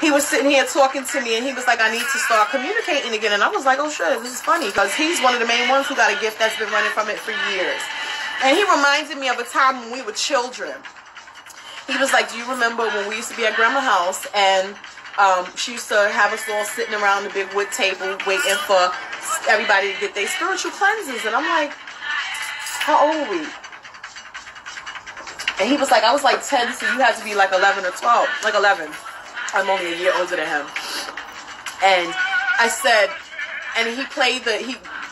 he was sitting here talking to me, and he was like, I need to start communicating again. And I was like, oh shit, this is funny, because he's one of the main ones who got a gift that's been running from it for years. And he reminded me of a time when we were children. He was like, do you remember when we used to be at Grandma's house, and she used to have us all sitting around the big wood table waiting for everybody to get their spiritual cleanses? And I'm like, how old are we? And he was like, I was like 10, so you had to be like 11 or 12. Like 11. I'm only a year older than him. And I said, and he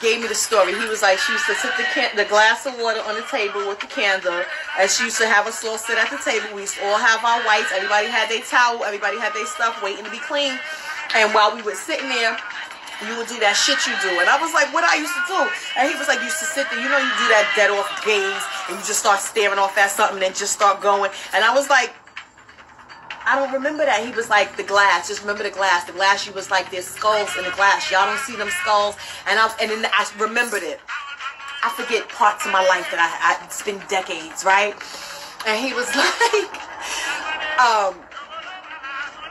gave me the story. He was like, she used to sit the glass of water on the table with the candle, and she used to have us all sit at the table. We used to all have our whites. Everybody had their towel. Everybody had their stuff waiting to be clean. And while we were sitting there, you would do that shit you do. And I was like, what I used to do? And he was like, you used to sit there. You know, you do that dead off gaze, and you just start staring off at something and just start going. And I was like, I don't remember that. He was like, the glass. Just remember the glass. The glass, she was like, there's skulls in the glass. Y'all don't see them skulls. And then I remembered it. I forget parts of my life that it's been decades, right? And he was like,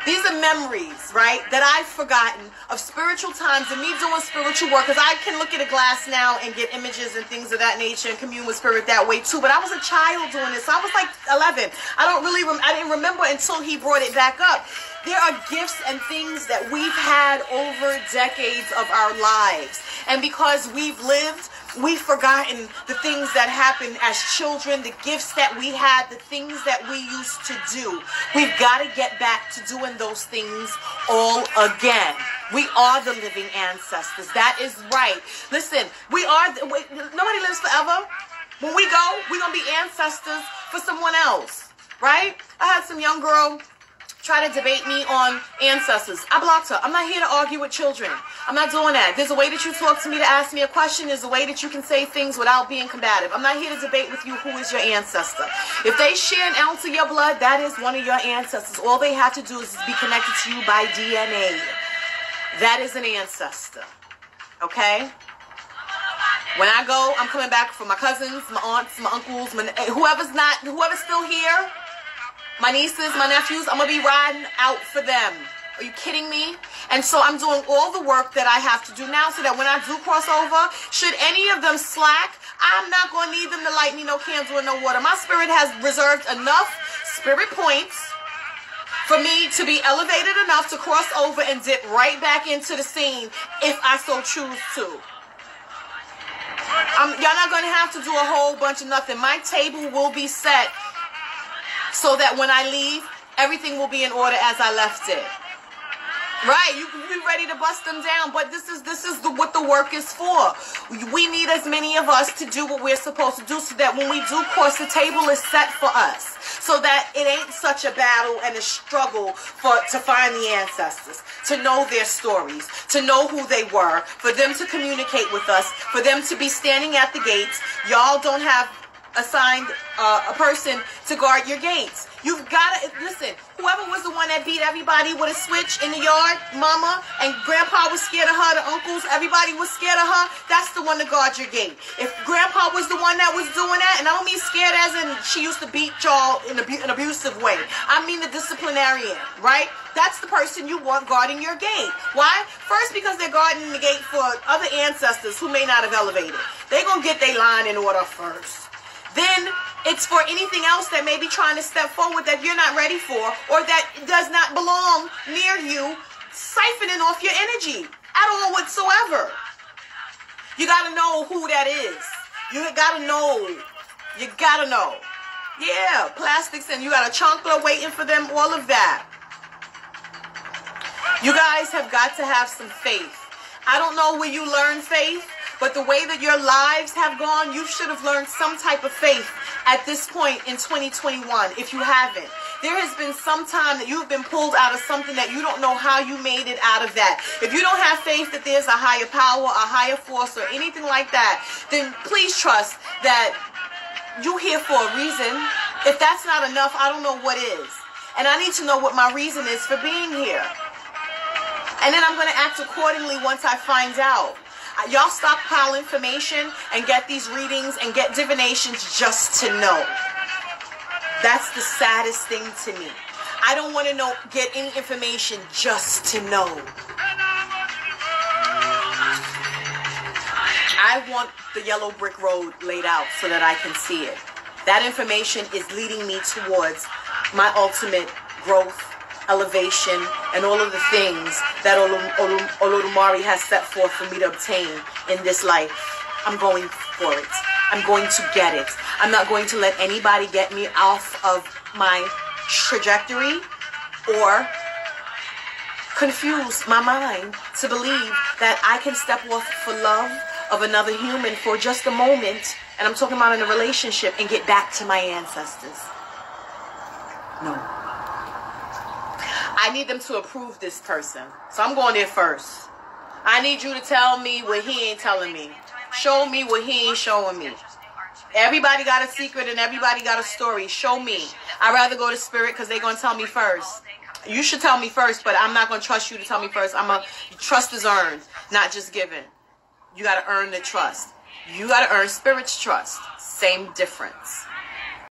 these are memories, right, that I've forgotten of spiritual times and me doing spiritual work. Because I can look at a glass now and get images and things of that nature and commune with spirit that way too. But I was a child doing this. So I was like 11. I didn't remember until he brought it back up. There are gifts and things that we've had over decades of our lives. And because we've lived, we've forgotten the things that happened as children, the gifts that we had, the things that we used to do. We've got to get back to doing those things all again. We are the living ancestors. That is right. Listen, nobody lives forever. When we go, we're going to be ancestors for someone else, right? I had some young girl try to debate me on ancestors. I blocked her. I'm not here to argue with children. I'm not doing that. There's a way that you talk to me to ask me a question. There's a way that you can say things without being combative. I'm not here to debate with you who is your ancestor. If they share an ounce of your blood, that is one of your ancestors. All they have to do is be connected to you by DNA. That is an ancestor. Okay? When I go, I'm coming back for my cousins, my aunts, my uncles, whoever's still here. My nieces, my nephews, I'm going to be riding out for them. Are you kidding me? And so I'm doing all the work that I have to do now so that when I do cross over, should any of them slack, I'm not going to need them to light me no candle or no water. My spirit has reserved enough spirit points for me to be elevated enough to cross over and dip right back into the scene if I so choose to. Y'all not going to have to do a whole bunch of nothing. My table will be set so that when I leave, everything will be in order as I left it. Right, you can be ready to bust them down, but this is what the work is for. We need as many of us to do what we're supposed to do so that when we do cross, the table is set for us. So that it ain't such a battle and a struggle to find the ancestors, to know their stories, to know who they were, for them to communicate with us, for them to be standing at the gates. Y'all don't have assigned a person to guard your gates. You've got to, listen, whoever was the one that beat everybody with a switch in the yard, mama, and grandpa was scared of her, the uncles, everybody was scared of her, that's the one to guard your gate. If grandpa was the one that was doing that, and I don't mean scared as in she used to beat y'all in an abusive way, I mean the disciplinarian, right? That's the person you want guarding your gate. Why? First, because they're guarding the gate for other ancestors who may not have elevated. They're going to get their line in order first. Then it's for anything else that may be trying to step forward that you're not ready for or that does not belong near you, siphoning off your energy at all whatsoever. You got to know who that is. You got to know. You got to know. Yeah, plastics, and you got a chunkler waiting for them, all of that. You guys have got to have some faith. I don't know where you learn faith, but the way that your lives have gone, you should have learned some type of faith at this point in 2021, if you haven't. There has been some time that you've been pulled out of something that you don't know how you made it out of that. If you don't have faith that there's a higher power, a higher force, or anything like that, then please trust that you're here for a reason. If that's not enough, I don't know what is. And I need to know what my reason is for being here. And then I'm going to act accordingly once I find out. Y'all stockpile information and get these readings and get divinations just to know. That's the saddest thing to me. I don't want to get any information just to know. I want the yellow brick road laid out so that I can see it. That information is leading me towards my ultimate growth, elevation, and all of the things that Olodumare has set forth for me to obtain in this life. I'm going for it. I'm going to get it. I'm not going to let anybody get me off of my trajectory or confuse my mind to believe that I can step off for love of another human for just a moment, and I'm talking about in a relationship, and get back to my ancestors. No. I need them to approve this person. So I'm going there first. I need you to tell me what he ain't telling me. Show me what he ain't showing me. Everybody got a secret and everybody got a story. Show me. I'd rather go to spirit because they're going to tell me first. You should tell me first, but I'm not going to trust you to tell me first. Trust is earned, not just given. You got to earn the trust. You got to earn spirit's trust. Same difference.